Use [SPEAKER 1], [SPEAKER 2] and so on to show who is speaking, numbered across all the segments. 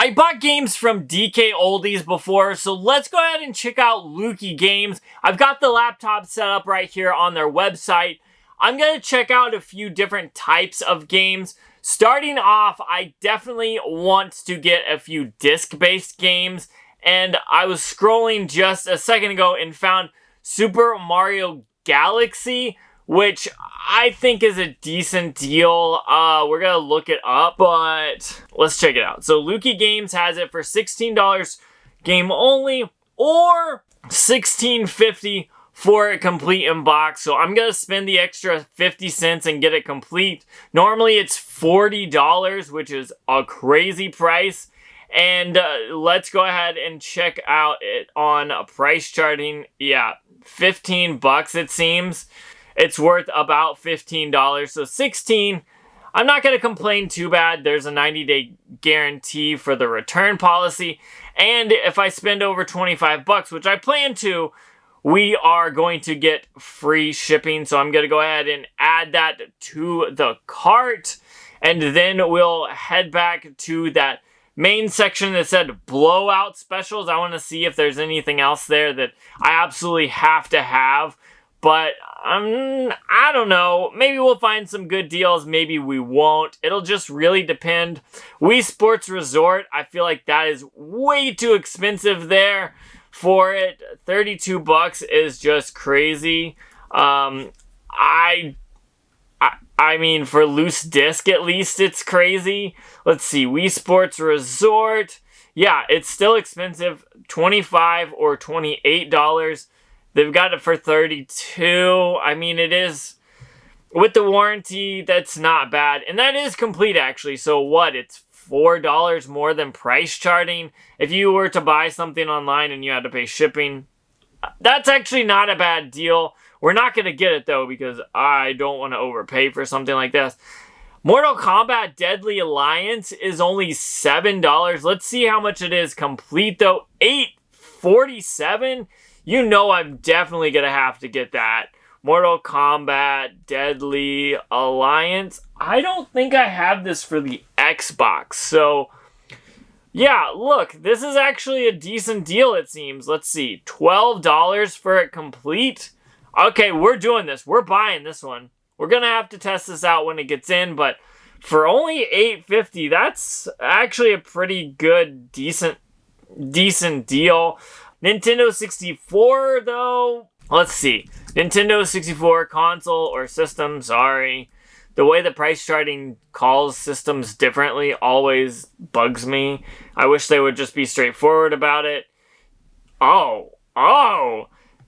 [SPEAKER 1] I bought games from DK Oldies before, so let's go ahead and check out Lukie Games. I've got the laptop set up right here on their website. I'm going to check out a few different types of games. Starting off, I definitely want to get a few disc-based games, and I was scrolling just a second ago and found Super Mario Galaxy, which I think is a decent deal. We're going to look it up, but let's check it out. So Lukie Games has it for $16 game only, or $16.50 for a complete in box. So I'm going to spend the extra 50 cents and get it complete. Normally it's $40, which is a crazy price. And let's go ahead and check out it on price charting. Yeah, 15 bucks it seems. It's worth about $15, so 16. I'm not going to complain too bad. There's a 90-day guarantee for the return policy. And if I spend over 25 bucks, which I plan to, we are going to get free shipping. So I'm going to go ahead and add that to the cart. And then we'll head back to that main section that said blowout specials. I want to see if there's anything else there that I absolutely have to have. But I don't know. Maybe we'll find some good deals. Maybe we won't. It'll just really depend. Wii Sports Resort, I feel like that is way too expensive there for it. 32 bucks is just crazy. I mean, for loose disc at least, it's crazy. Let's see. Wii Sports Resort. Yeah, it's still expensive. $25 or $28. They've got it for $32. I mean, it is, with the warranty, that's not bad. And that is complete, actually. So what? It's $4 more than price charting. If you were to buy something online and you had to pay shipping, that's actually not a bad deal. We're not going to get it, though, because I don't want to overpay for something like this. Mortal Kombat Deadly Alliance is only $7. Let's see how much it is complete, though. $8.47. You know I'm definitely going to have to get that. Mortal Kombat Deadly Alliance. I don't think I have this for the Xbox. So, yeah, look. This is actually a decent deal, it seems. Let's see. $12 for it complete. Okay, we're doing this. We're buying this one. We're going to have to test this out when it gets in. But for only $8.50, that's actually a pretty good, decent deal. Nintendo 64, though, let's see. Nintendo 64 console or system, sorry. The way the price charting calls systems differently always bugs me. I wish they would just be straightforward about it. Oh,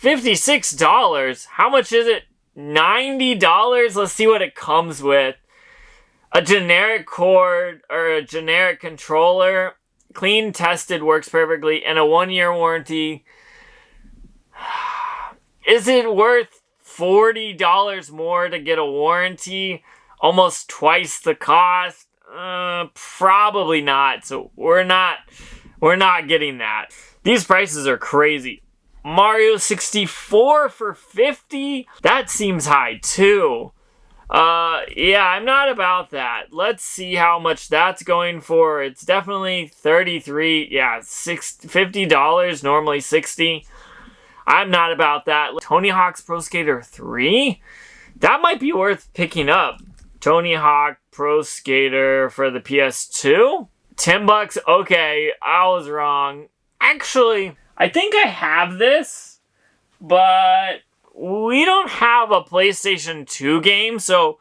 [SPEAKER 1] $56. How much is it? $90? Let's see what it comes with. A generic cord or a generic controller. Clean, tested, works perfectly, and a 1-year warranty. Is it worth $40 more to get a warranty? Almost twice the cost? Probably not. So we're not getting that. These prices are crazy. Mario 64 for $50? That seems high too. Yeah, I'm not about that. Let's see how much that's going for. It's definitely $33. Yeah, $50. Normally $60. I'm not about that. Tony Hawk's Pro Skater 3? That might be worth picking up. Tony Hawk Pro Skater for the PS2? 10 bucks? Okay, I was wrong. Actually, I think I have this, but we don't have a PlayStation 2 game, so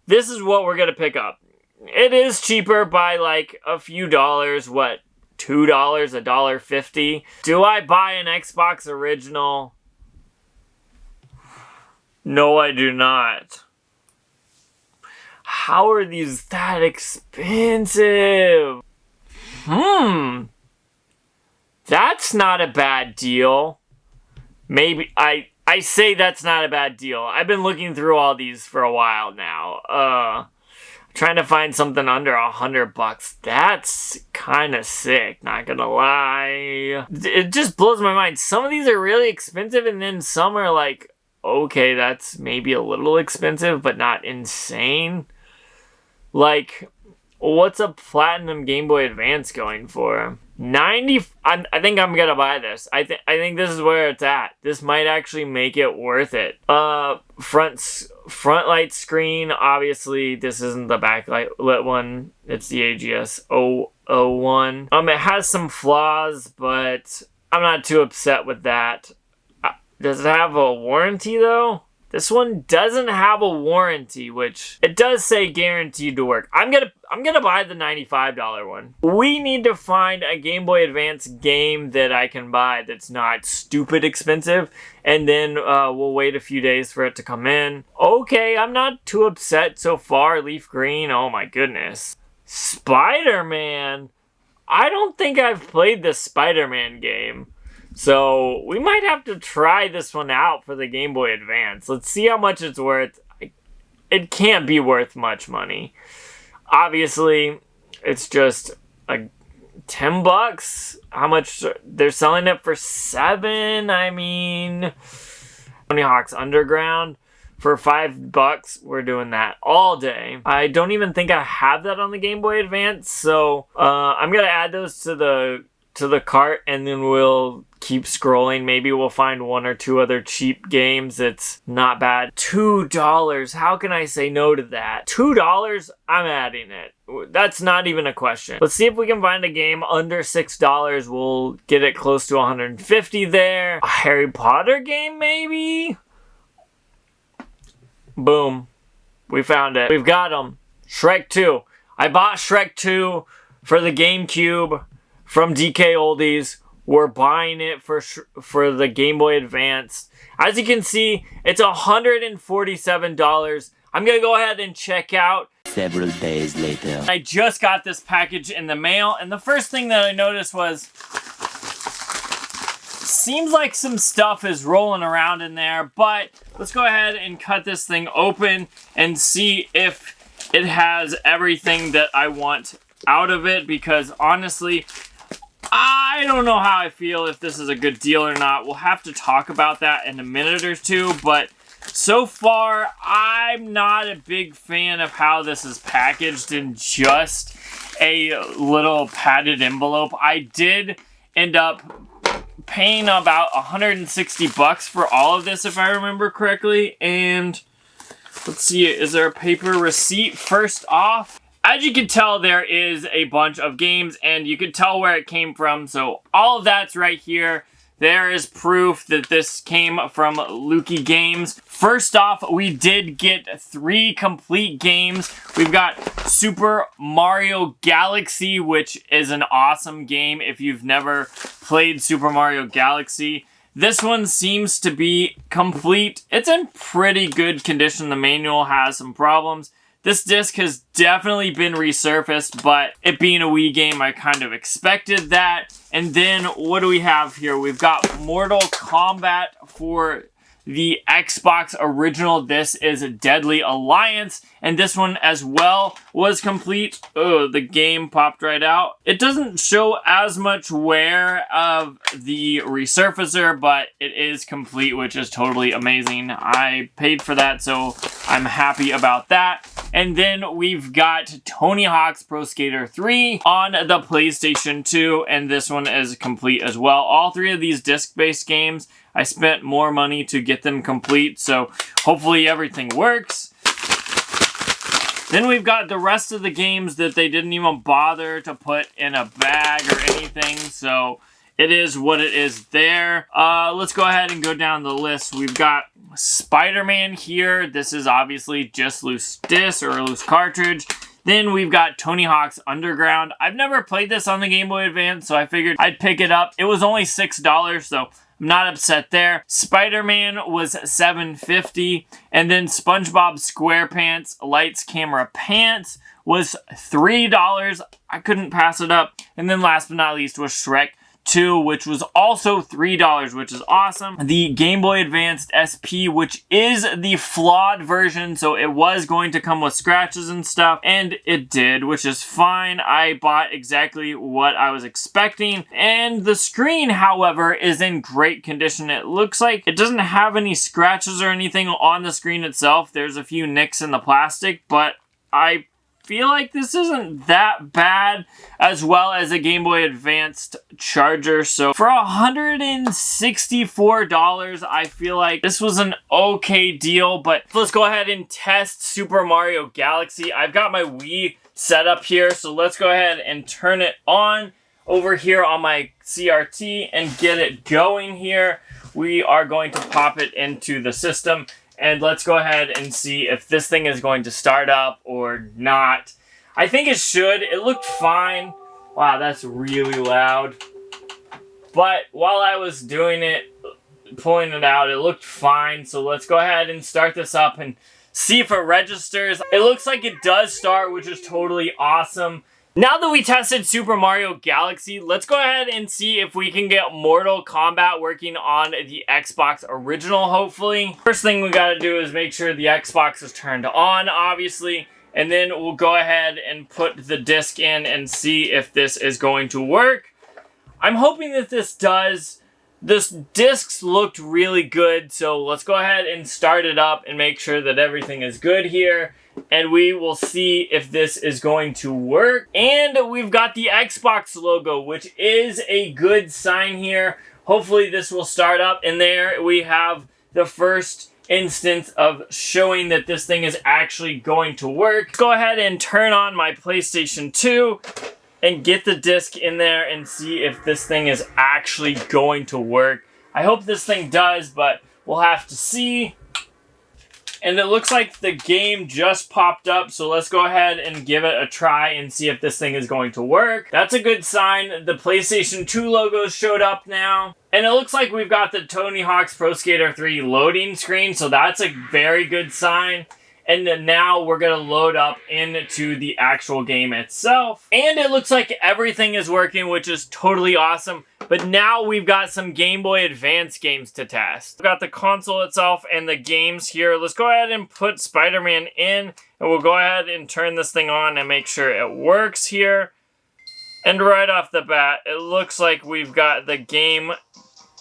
[SPEAKER 1] this is what we're going to pick up. It is cheaper by like a few dollars. What? $2? $1.50? Do I buy an Xbox original? No, I do not. How are these that expensive? That's not a bad deal. Maybe I say that's not a bad deal. I've been looking through all these for a while now. Trying to find something under $100. That's kind of sick, not gonna lie. It just blows my mind. Some of these are really expensive, and then some are like, okay, that's maybe a little expensive, but not insane. Like, What's a platinum Game Boy Advance going for? 90. I think I'm gonna buy this. I think this is where it's at. This might actually make it worth it. Front light screen. Obviously, this isn't the backlight lit one. It's the AGS 001. It has some flaws, but I'm not too upset with that. Does it have a warranty though? This one doesn't have a warranty, which it does say guaranteed to work. I'm gonna buy the $95 one. We need to find a Game Boy Advance game that I can buy that's not stupid expensive, and then we'll wait a few days for it to come in. Okay, I'm not too upset so far. Leaf green, oh my goodness. Spider-Man. I don't think I've played the Spider-Man game. So, we might have to try this one out for the Game Boy Advance. Let's see how much it's worth. It can't be worth much money. Obviously, it's just like $10. How much? They're selling it for $7. I mean, Tony Hawk's Underground for $5. We're doing that all day. I don't even think I have that on the Game Boy Advance. So, I'm going to add those to the cart, and then we'll keep scrolling. Maybe we'll find one or two other cheap games. It's not bad. $2. How can I say no to that? $2? I'm adding it. That's not even a question. Let's see if we can find a game under $6. We'll get it close to 150 there. A Harry Potter game, maybe? Boom. We found it. We've got them. Shrek 2. I bought Shrek 2 for the GameCube from DK Oldies. We're buying it for the Game Boy Advance. As you can see, it's $147. I'm going to go ahead and check out.
[SPEAKER 2] Several days later.
[SPEAKER 1] I just got this package in the mail, and the first thing that I noticed was, seems like some stuff is rolling around in there, but let's go ahead and cut this thing open and see if it has everything that I want out of it, because honestly, I don't know how I feel if this is a good deal or not. We'll have to talk about that in a minute or two, but so far, I'm not a big fan of how this is packaged in just a little padded envelope. I did end up paying about $160 for all of this, if I remember correctly, and let's see, is there a paper receipt first off? As you can tell, there is a bunch of games, and you can tell where it came from, so all of that's right here. There is proof that this came from Lukie Games. First off, we did get 3 complete games. We've got Super Mario Galaxy, which is an awesome game if you've never played Super Mario Galaxy. This one seems to be complete. It's in pretty good condition. The manual has some problems. This disc has definitely been resurfaced, but it being a Wii game, I kind of expected that. And then, what do we have here? We've got Mortal Kombat for the Xbox original. This is Deadly Alliance, and this one as well was complete. Oh, the game popped right out. It doesn't show as much wear of the resurfacer, but it is complete, which is totally amazing. I paid for that, so I'm happy about that. And then we've got Tony Hawk's Pro Skater 3 on the PlayStation 2, and this one is complete as well. All 3 of these disc-based games, I spent more money to get them complete, so hopefully everything works. Then we've got the rest of the games that they didn't even bother to put in a bag or anything, so it is what it is there. Let's go ahead and go down the list. We've got Spider-Man here. This is obviously just loose disc or a loose cartridge. Then we've got Tony Hawk's Underground. I've never played this on the Game Boy Advance, so I figured I'd pick it up. It was only $6, so I'm not upset there. Spider-Man was $7.50. And then SpongeBob SquarePants Lights Camera Pants was $3. I couldn't pass it up. And then last but not least was Shrek 2, which was also $3, which is awesome. The Game Boy Advanced SP, which is the flawed version, so it was going to come with scratches and stuff, and it did, which is fine. I bought exactly what I was expecting, and the screen, however, is in great condition. It looks like it doesn't have any scratches or anything on the screen itself. There's a few nicks in the plastic, but I feel like this isn't that bad, as well as a Game Boy Advanced charger. So for $164, I feel like this was an okay deal. But let's go ahead and test Super Mario Galaxy. I've got my Wii set up here, so let's go ahead and turn it on over here on my CRT and get it going here. We are going to pop it into the system. And let's go ahead and see if this thing is going to start up or not. I think it should. It looked fine. Wow, that's really loud. But while I was doing it, pulling it out, it looked fine. So let's go ahead and start this up and see if it registers. It looks like it does start, which is totally awesome. Now that we tested Super Mario Galaxy, let's go ahead and see if we can get Mortal Kombat working on the Xbox original, hopefully. First thing we gotta do is make sure the Xbox is turned on, obviously, and then we'll go ahead and put the disc in and see if this is going to work. I'm hoping that this does. This discs looked really good, so let's go ahead and start it up and make sure that everything is good here. And we will see if this is going to work. And we've got the Xbox logo, which is a good sign here. Hopefully this will start up. And there we have the first instance of showing that this thing is actually going to work. Go ahead and turn on my PlayStation 2 and get the disc in there and see if this thing is actually going to work. I hope this thing does, but we'll have to see. And it looks like the game just popped up, so let's go ahead and give it a try and see if this thing is going to work. That's a good sign. The PlayStation 2 logo showed up now. And it looks like we've got the Tony Hawk's Pro Skater 3 loading screen, so that's a very good sign. And then now we're going to load up into the actual game itself. And it looks like everything is working, which is totally awesome. But now we've got some Game Boy Advance games to test. We've got the console itself and the games here. Let's go ahead and put Spider-Man in. And we'll go ahead and turn this thing on and make sure it works here. And right off the bat, it looks like we've got the game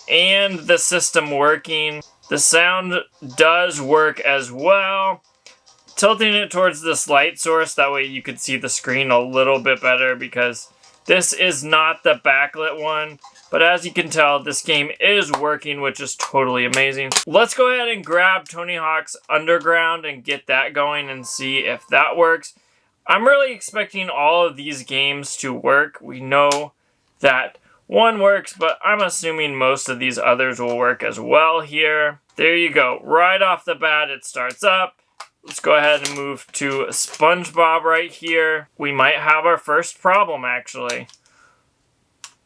[SPEAKER 1] and the system working. The sound does work as well. Tilting it towards this light source, that way you could see the screen a little bit better, because this is not the backlit one. But as you can tell, this game is working, which is totally amazing. Let's go ahead and grab Tony Hawk's Underground and get that going and see if that works. I'm really expecting all of these games to work. We know that one works, but I'm assuming most of these others will work as well here. There you go. Right off the bat, it starts up. Let's go ahead and move to SpongeBob right here. We might have our first problem, actually.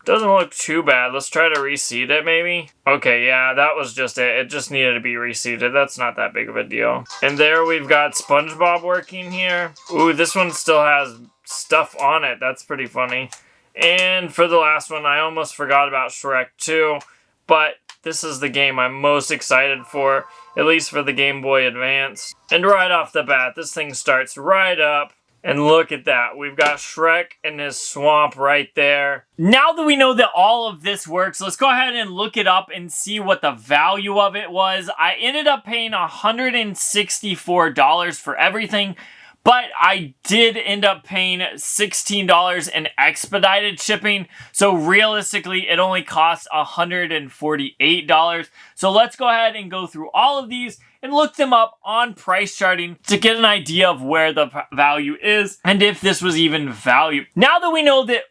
[SPEAKER 1] Doesn't look too bad. Let's try to reseed it, maybe. Okay, yeah, that was just it. It just needed to be reseeded. That's not that big of a deal. And there we've got SpongeBob working here. Ooh, this one still has stuff on it. That's pretty funny. And for the last one, I almost forgot about Shrek 2. But this is the game I'm most excited for, at least for the Game Boy Advance. And right off the bat, this thing starts right up. And look at that. We've got Shrek and his swamp right there. Now that we know that all of this works, let's go ahead and look it up and see what the value of it was. I ended up paying $164 for everything. But I did end up paying $16 in expedited shipping. So realistically, it only cost $148. So let's go ahead and go through all of these and look them up on price charting to get an idea of where the value is and if this was even value. Now that we know that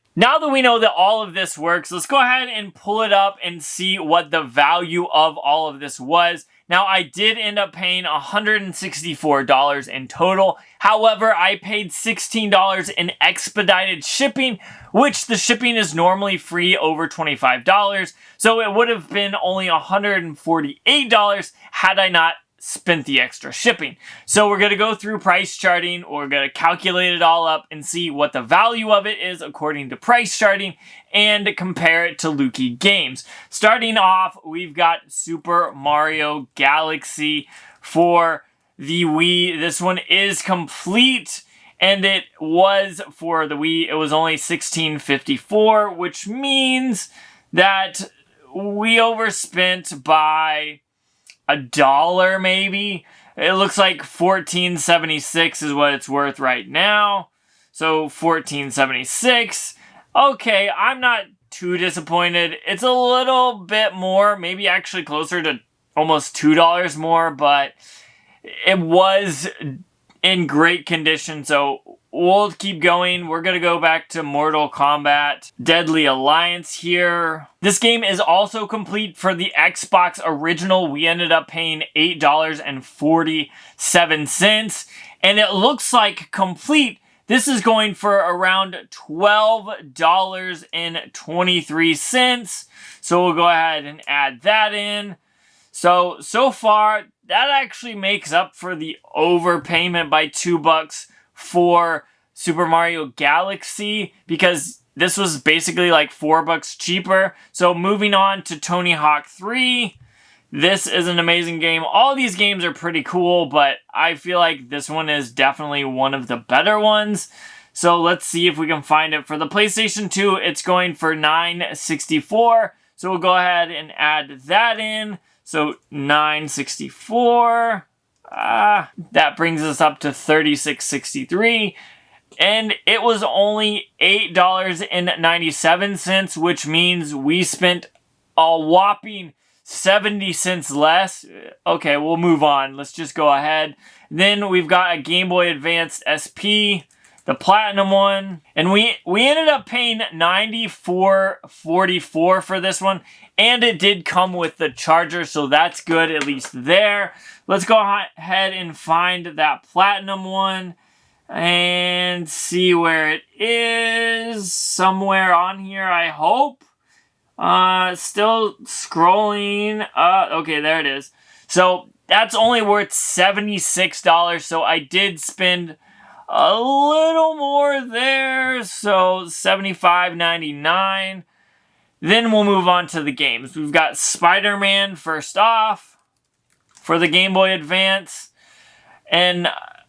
[SPEAKER 1] all of this works, let's go ahead and pull it up and see what the value of all of this was. Now, I did end up paying $164 in total. However, I paid $16 in expedited shipping, which the shipping is normally free over $25. So it would have been only $148 had I not spent the extra shipping. So we're going to go through price charting. We're going to calculate it all up and see what the value of it is according to price charting and compare it to Lukie Games. Starting off, we've got Super Mario Galaxy for the Wii. This one is complete, and it was for the Wii. It was only $16.54, which means that we overspent by $1 maybe. It looks like $14.76 is what it's worth right now. So $14.76. Okay, I'm not too disappointed. It's a little bit more, maybe actually closer to almost $2 more, but it was in great condition, so we'll keep going. We're gonna go back to Mortal Kombat Deadly Alliance here. This game is also complete for the Xbox original. We ended up paying $8.47, and it looks like complete. This is going for around $12.23. So we'll go ahead and add that in. So far, that actually makes up for the overpayment by $2 for Super Mario Galaxy, because this was basically like $4 cheaper. So moving on to Tony Hawk 3. This is an amazing game. All these games are pretty cool, but I feel like this one is definitely one of the better ones. So let's see if we can find it. For the PlayStation 2, it's going for $9.64. So we'll go ahead and add that in. So $9.64. That brings us up to $36.63. And it was only $8.97, which means we spent a whopping 70 cents less. Okay, we'll move on. Let's just go ahead. Then we've got a Game Boy Advance SP, the Platinum one. And we ended up paying $94.44 for this one. And it did come with the charger, so that's good, at least there. Let's go ahead and find that Platinum one and see where it is. Somewhere on here, I hope. Still scrolling. Okay, there it is. So that's only worth $76. So I did spend a little more there. So $75.99. Then we'll move on to the games. We've got Spider-Man first off for the Game Boy Advance. And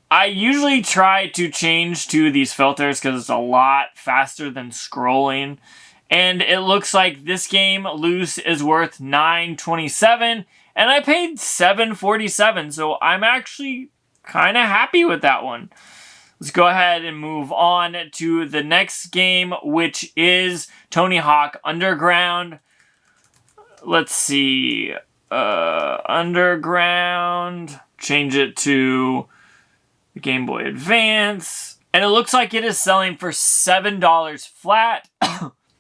[SPEAKER 1] I usually try to change to these filters because it's a lot faster than scrolling. And it looks like this game loose is worth $9.27, and I paid $7.47, so I'm actually kind of happy with that one. Let's go ahead and move on to the next game, which is Tony Hawk Underground. Let's see, Underground, change it to the Game Boy Advance, and it looks like it is selling for $7 flat.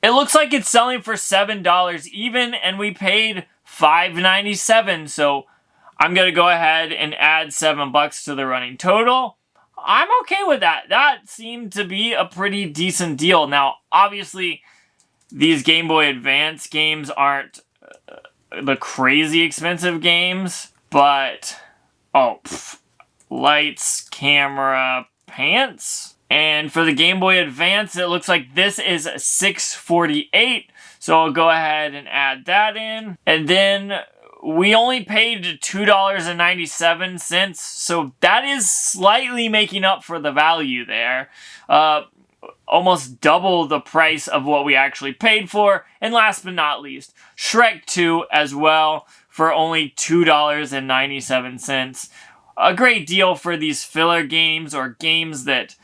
[SPEAKER 1] It looks like it's selling for $7 even, and we paid $5.97. So I'm going to go ahead and add $7 to the running total. I'm okay with that. That seemed to be a pretty decent deal. Now, obviously, these Game Boy Advance games aren't the crazy expensive games, but, lights, camera, pants. And for the Game Boy Advance, it looks like this is $6.48. So I'll go ahead and add that in. And then we only paid $2.97. So that is slightly making up for the value there. Almost double the price of what we actually paid for. And last but not least, Shrek 2 as well for only $2.97. A great deal for these filler games or games that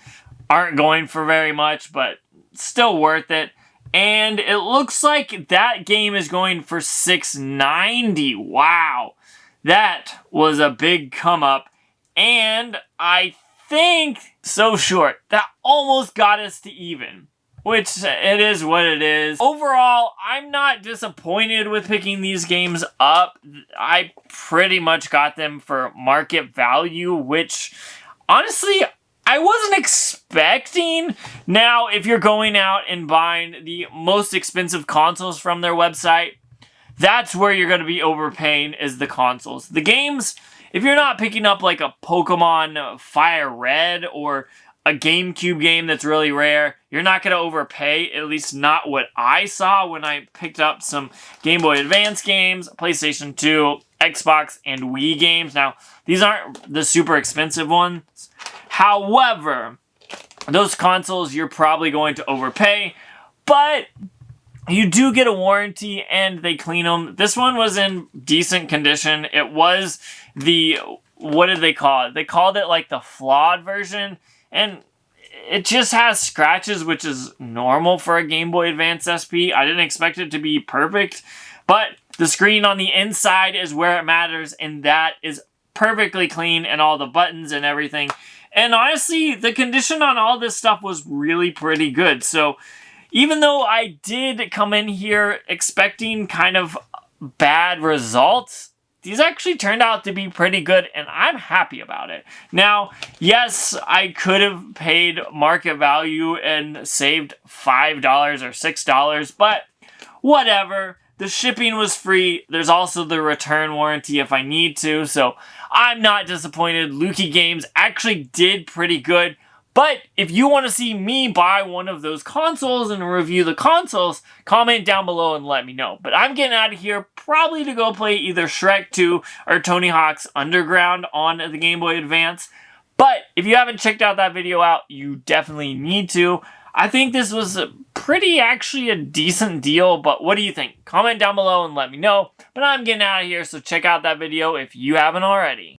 [SPEAKER 1] aren't going for very much, but still worth it. And it looks like that game is going for $6.90. Wow. That was a big come up. And I think, so short, that almost got us to even. Which, it is what it is. Overall, I'm not disappointed with picking these games up. I pretty much got them for market value, which, honestly, I wasn't expecting. Now, if you're going out and buying the most expensive consoles from their website, that's where you're going to be overpaying, is the consoles. The games, if you're not picking up like a Pokemon Fire Red or a GameCube game that's really rare, you're not going to overpay, at least not what I saw when I picked up some Game Boy Advance games, PlayStation 2, Xbox, and Wii games. Now, these aren't the super expensive ones. However, those consoles you're probably going to overpay, but you do get a warranty and they clean them. This one was in decent condition. It was the, what did they call it? They called it like the flawed version, and it just has scratches, which is normal for a Game Boy Advance SP. I didn't expect it to be perfect, but the screen on the inside is where it matters, and that is perfectly clean, and all the buttons and everything. And honestly, the condition on all this stuff was really pretty good. So even though I did come in here expecting kind of bad results, these actually turned out to be pretty good, and I'm happy about it. Now, yes, I could have paid market value and saved $5 or $6, but whatever. The shipping was free. There's also the return warranty if I need to, so I'm not disappointed. Lukie Games actually did pretty good. But if you want to see me buy one of those consoles and review the consoles, comment down below and let me know. But I'm getting out of here probably to go play either Shrek 2 or Tony Hawk's Underground on the Game Boy Advance. But if you haven't checked out that video out, you definitely need to. I think this was actually a decent deal, but what do you think? Comment down below and let me know. But I'm getting out of here, so check out that video if you haven't already.